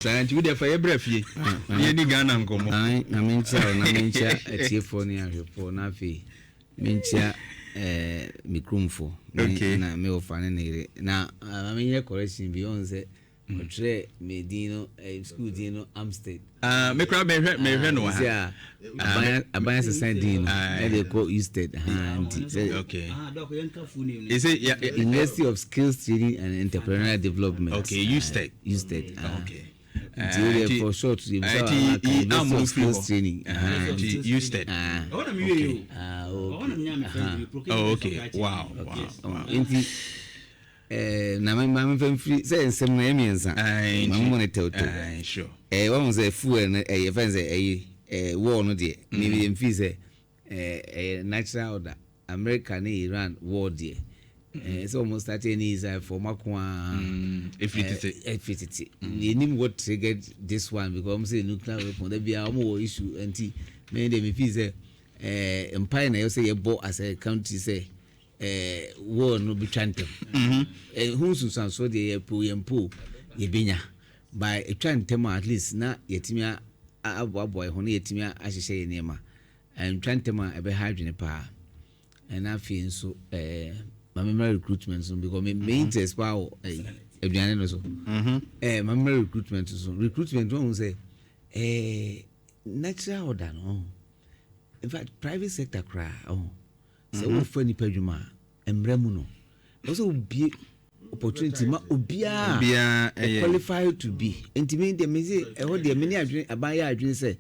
Science with the fire breath. Ye ni Ghana nkomo. Na mencha etiefo ni ahwepo na afi. Mencha mikrumfo. Na me ofane nere. Na amenye correction beyond say Otre Medino school dino Amstead. Me crab me no ha. Yeah. Abaya send dino. They call Usted. Okay. Doc yanka full name. Is it University of Skills Training and Entrepreneurial Development. Okay, Usted. Okay. For short, skills training. Usted. Oh, okay. Wow. Na my free say some names. I'm going to tell you. Sure. One was a fool and a fence a war no dear. Maybe in fees a natural order. American Iran war dear. It's almost at any for Makwa. If it you need what triggered this one because I'm saying nuclear weapon. There be a more issue and many them if he's empire. I say a boat as a country say. War no be chanting. Who's so the po yebinya by a chantema at least na yetimia boy honey yetimia ashe nema and chantema ebe hydrogen pa and I feel so my memory recruitment so because me interest power eduane no so my memory recruitment so recruitment one say natural order no in fact private sector cry so we funny peduma emremu no also be opportunity ma obia qualified to be enti dem say e ho de many adwene abaya adwene say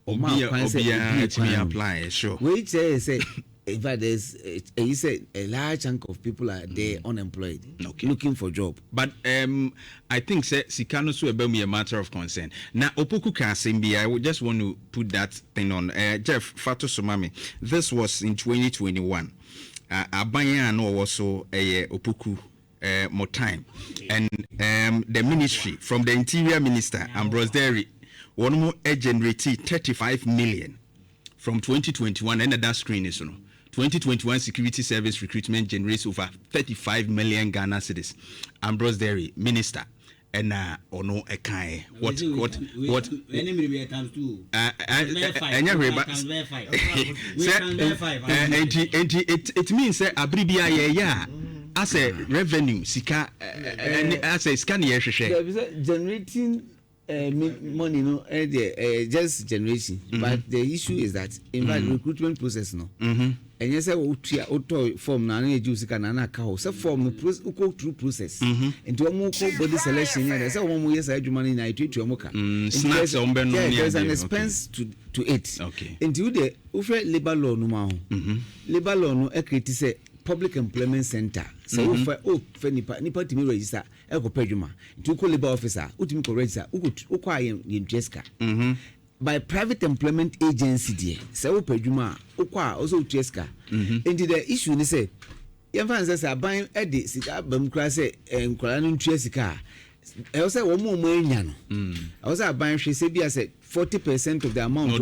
o ma kwan say obia apply sure we say in fact there's you say a large chunk of people are there unemployed looking for job but I think say sikano so ebe a matter of concern na opoku ka asembia I would just want to put that thing on Jeff Fato Somami this was in 2021 abanya no also opoku more time and the ministry from the interior minister Ambrose Derry one more generated 35 million from 2021 and that screen is 2021 security service recruitment generates over 35 million Ghana cedis. Ambrose Derry minister and ono ekai what enemy times 2 it means abribia yeah as a revenue sika as a scan generating money no just generation but the issue is that in fact recruitment process no and you say auto form na na ejuse ka na ka ho say form go through process into omo ko body selection and say omo yes adwuma na itutu omo ka snacks on be no there's an expense to it okay into the ufe labor law no ma ho labor law no e create say public employment center so for nipa timi register e ko padwuma into ko labor officer utimi ko register uko ayen yeska by private employment agency there so padwuma uko also yeska into the issue ni say yen fan say aban e de sika bam kra say enkwara no ntue sika e say wo mo anya no I say aban hwe say bia say 40% of the amount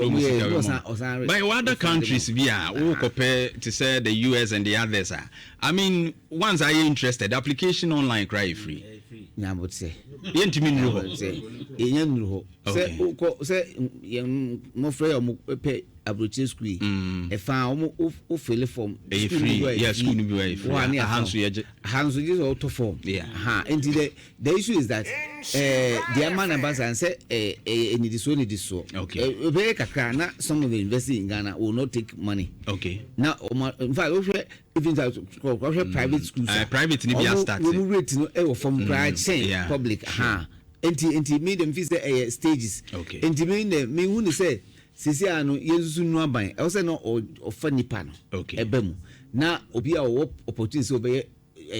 by other countries who compare to say the US and the others I mean once are you interested application online cry free na but say yentimi nru say enya nru ho say say mo free o mo pay abrochi school e fa o fill form free yes school no be way free hands just auto form and the issue is that the man and say need so okay very kakra na some of the university in Ghana will not take money okay now in fact even private schools private ni be start we rate no from private public enti me them feel say stages enti me who say sisi ano yesu nu aban e say no ofa nipa no ebemu na obi a opportunity obey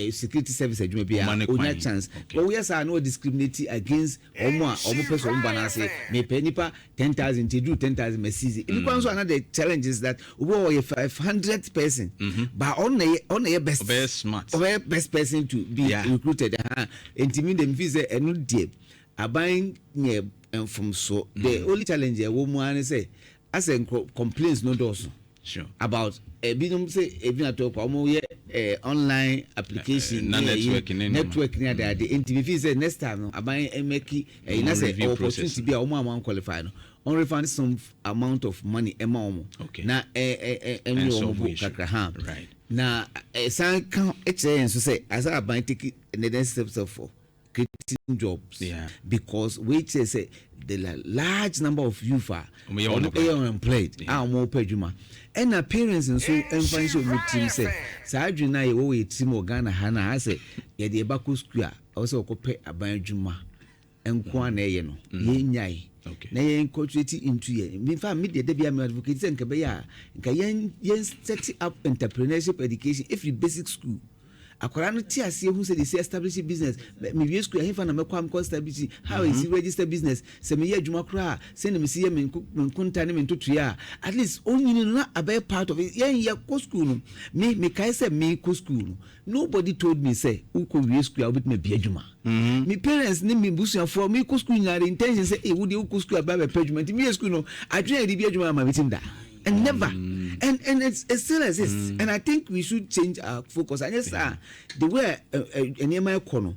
security service adwuma bia onya chance but we are no discriminate against omo person banase me pay nipa 10,000 to do 10,000 message if you another challenge is that we are 500 person but on a best smart best person to be recruited intimidate them feel say enu die aban nye from so the only challenge a woman say as complaints no does sure about binum say even at omo ye online application network near the NTV next time no aban make na say opportunity be a omo qualify no on refund some amount of money ema na omo kakra ha right na san kan so say as aban take the next steps for creating jobs because which is the large number of youth are unemployed more peduma and our parents and so financial team say Sajuna na ye team Ghana hana say ye de baku school also ko pay aban adwuma enko na ye no ye nyai na ye incorporate into ye in fact media de bia me advocate say nka be ya nka yen set up entrepreneurship education if you basic school akwara no ti ase hu say they establish business me wie school ahimfa na mekwam establish how is register business say me ye adwuma kra say na me see me nkunta ne me ntotua at least onyini na abay part of it ye ko school no me kai say me ko school no nobody told me say uko wie school obit me bi adwuma me parents ne me busuan for me ko school nyare intention say e wo de uko school abay adwuma me school no adwuma de bi adwuma ma bitim da and never and it still exists and I think we should change our focus and yes the way enema ekono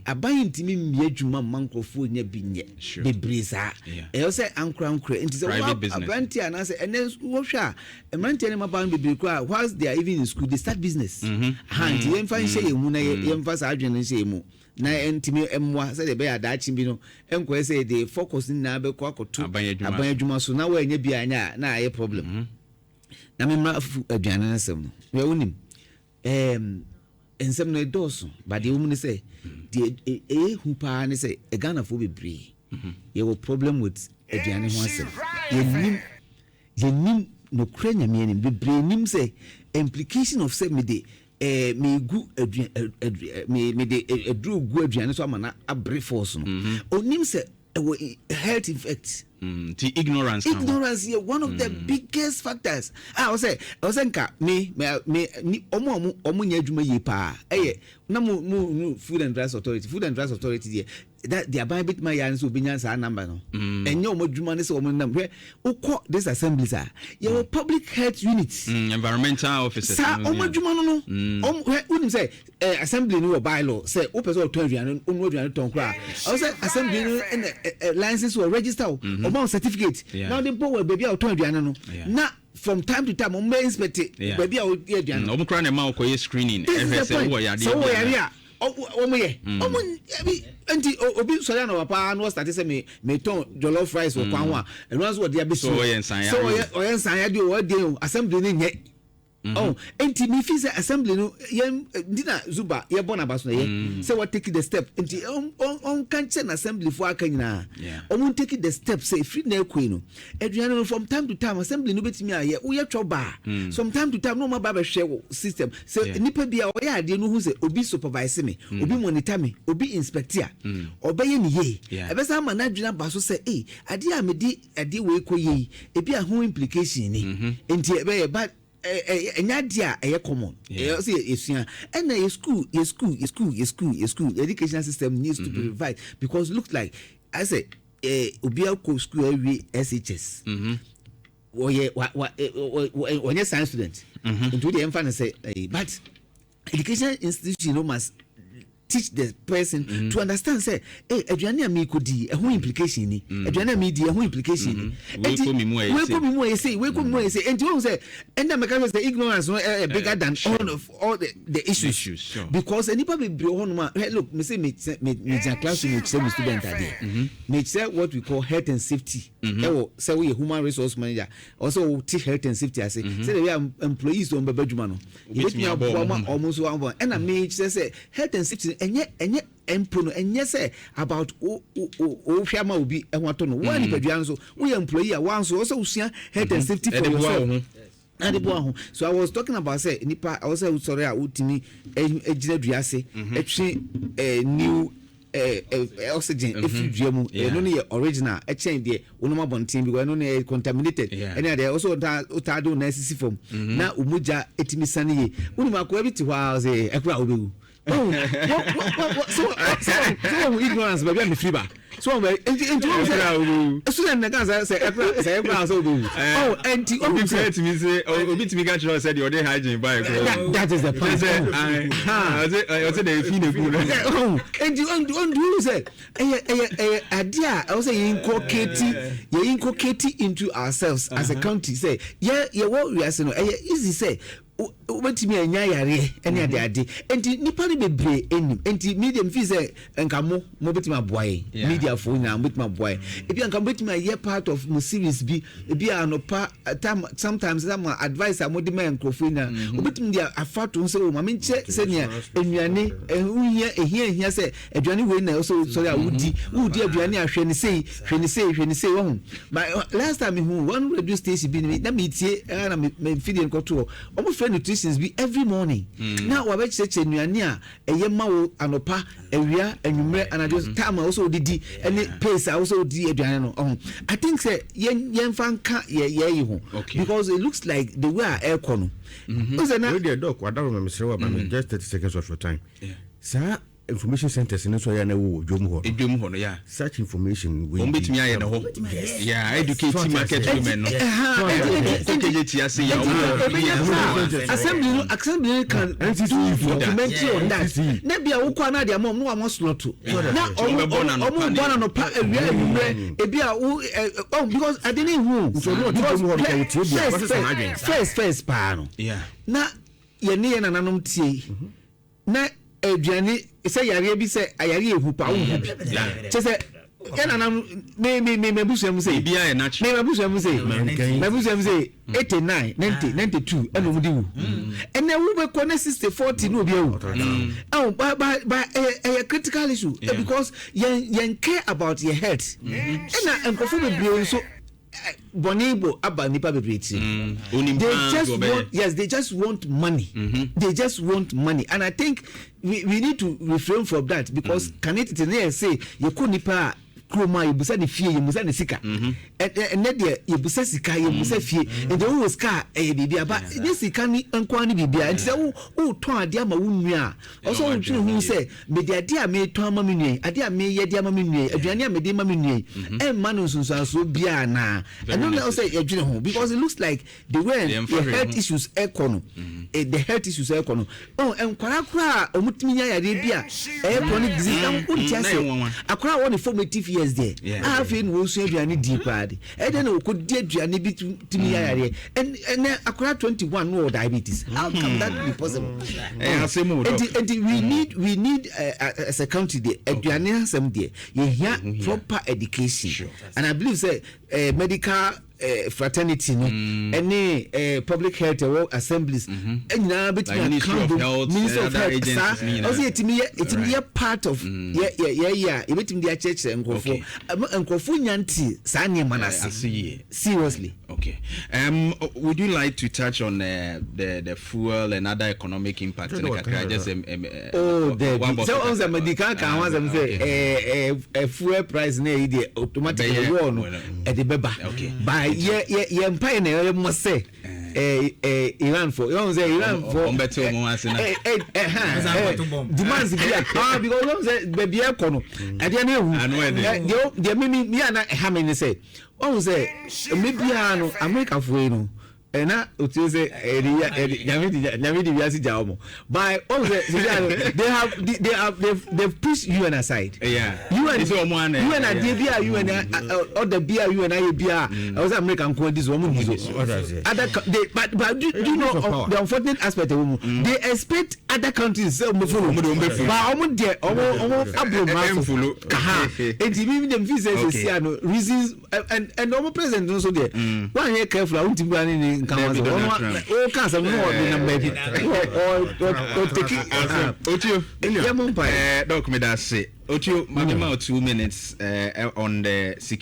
aban ntimi mmie adwuma mankofo nya binye be brisa e say ankra enti say abanti anase and then wo hwa emanti ne maban be brikwa whilst they are even in school they start business hand yen fan shey emu na yen fa sa adwene shey emu na entimi emwa say the be adachi bi no enko say they focus na be kwa akoto aban adwuma so na wa nya bi anya na aye problem na me ma aduane nsem we wonim ensem no doso but the woman say the hu pa ne say e Ghana fo bebre ye wo problem with aduane ho asem yenim no kranya me nim bebre nim say implication of say me de me gu me de edru gu aduane so amana abre force no onim say health effects the ignorance is one of the biggest factors. I was say nka me omo nya adwuma yi pa na mo food and drugs authority there that they are buying bit my yarn so binya sa number no enye omo adwuma ne se omo nam hwe ukọ this assemblies your public health units environmental officers sa omo adwuma no omo unim say assembly no bylaw say o person ton aduane onu aduane ton kra I say assembly no license or register omo certificate now the boy baby o ton aduane no na from time to time omo inspect baby o aduane omo kra na ma o koye screening say wo ya de omo ye omo enti obi so ya no papa no start say me ton jollof rice o kwan ho a eno so de abesu so oyen san ya de o de assembly ni nye enti me fi say assembly no yen dina zuba ye bona baso ye say what take the step enti on kan chen assembly for aka nyina on take the step say free na ekoi no aduane no from time to time assembly no betimi aye wo ye twoba from time to time no ma ba be hwe system say nipa bia wo ye ade no hu say obi supervise me obi monitor me obi inspect ya obeye ni ye ebe say ma na aduane baso say ade a me di ade we koyi e bia ho implication ni enti ebe ye but enya dia common say esua and your school education system needs to be revised because look like I say obia ko school every SHS oye science student into the emphasis say but education institution must teach the person to understand say aduane am ko di e ho implication ni aduane am di e ho implication ni we ko mi mo e say and you say and the mechanism say ignorance no bigger than all the issues sure. because anybody be bro ho no look me say me classroom me say me student ade me say what we call health and safety say we human resource manager also teach health and safety I say we are employees on babadwuma no you bet me almost one and I me say health and safety enye empo no enye say about o hwama obi ehwato no one paduan so we employee one so also usia health and safety for yourself so I was talking about say nipa I was sorry a utimi ejina duase etwe new oxygen if you dream no ne original e change there onoma bontin because no ne contaminated and there also do na sisi form na umuja etimi sane ye unima ko ebiti wa say ekura obewu so ignorance baby me fiba so we student na say so do enti obi say obi timi catch us say the other hygiene buy that is the point I say the fee cool enti on do say idea I say inculcate into ourselves as a country say what we are saying easy say wetimi anya yare ene ade enti nipa ne bebre enim enti medium fi say nkamo mo betimi aboaye media for na mo betimi aboaye ebi nkamo betimi ye part of mo series bi ebi anopa sometimes some advice amodi ma nkrofo na obetimi dia afato nse o ma menche se ne enuane ehia se aduane we na so sorry wudi aduane ahwe ne sei wo last time who one radio station bi na me tie na me feeding koto o nutritions be every morning. Now we bet say nuane a eye ma wo anopa awia anwumre and just time also didi any pace also di aduane no. I think say yen fanka ye ho because it looks like the way air kono. We dey doc wada remember say wa just 30 seconds of your time. Sir information centers in so ya na wo dwom ho no ya such information we betimi aye na ho yeah educate market women no assembly can documentary on that na bia wo kwa na dia mom no wa slot na omo bona no pa awia awumre e bia wo because I didn't who so no first pa no na ye ne na nanom tie na aduane say yare bi say ayare ehu pa wo che yana na me busu say bia e natural me busu say 89 90 92 eno mudi wu ene wu be kone 60 40 no bi ewu ba a critical issue because yen care about your health ena enkofo be brio so Bonibo aba nipa bebreti. They just want money. They just want money, and I think we need to refrain from that because can it say you could nipa Kumah you busa ni fie you busa ni sika and there you busa sika you busa fie and the who scar bibia but this sika ni anko ni bibia and say who ton ade ama wo nua also who tun who say me de ade a me ton ama me nua ade a me ye de ama me nua aduane a me de ma me nua e ma no sunsanso bia na and no say adwene ho because it looks like the way the health issues econo the health issues econo enkwara kura omutimi nya yare bia econo disease am untia say akura won formative years there I feel we so aduane deep bad e dey na ko di aduane bi timi yare and akura 21 no diabetes how can that be possible and we need as a country the aduane asem there you hear proper education and I believe say medical fraternity no any public health assemblies anyina betimi minister of health also etimi part of betimi dia church enkofo nyanti sa niema na seriously okay would you like to touch on the fuel and other economic impact in Accra just so on the medical can want them say fuel price na e dey automatically war no e dey beba by ye empire na mo say Iran for you know say Iran for demands because you say baby ekono e dey na ehu dey me na ha me say one say maybe no America for you na otu say nyame di biasi jaomo by all they've pushed UN aside UN is one UN and bia UN other bia UN I bia was American ko this one other but do you know the unfortunate aspect of they expect other countries say mo follow but omo there omo abro follow and even them visa say no reasons and omo president also there one here careful I want to oh cancer no number or take Otio doc me that say Otio magema 2 minutes on the